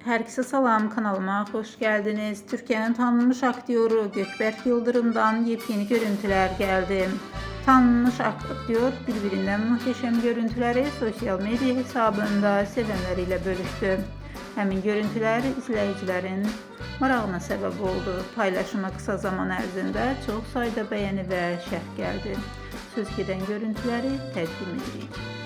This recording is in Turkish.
Herkese salam, kanalıma hoş geldiniz. Türkiye'nin tanınmış aktörü Gökberk Yıldırım'dan yepyeni görüntüler geldi. Tanınmış aktör birbirinden muhteşem görüntüleri sosyal medya hesabında sevenleriyle bölüştü. Həmin görüntüler izleyicilerin marağına sebep oldu. Paylaşıma kısa zaman ərzində çok sayıda beğeni ve şərh geldi. Söz gedən görüntüleri təqdim edirik.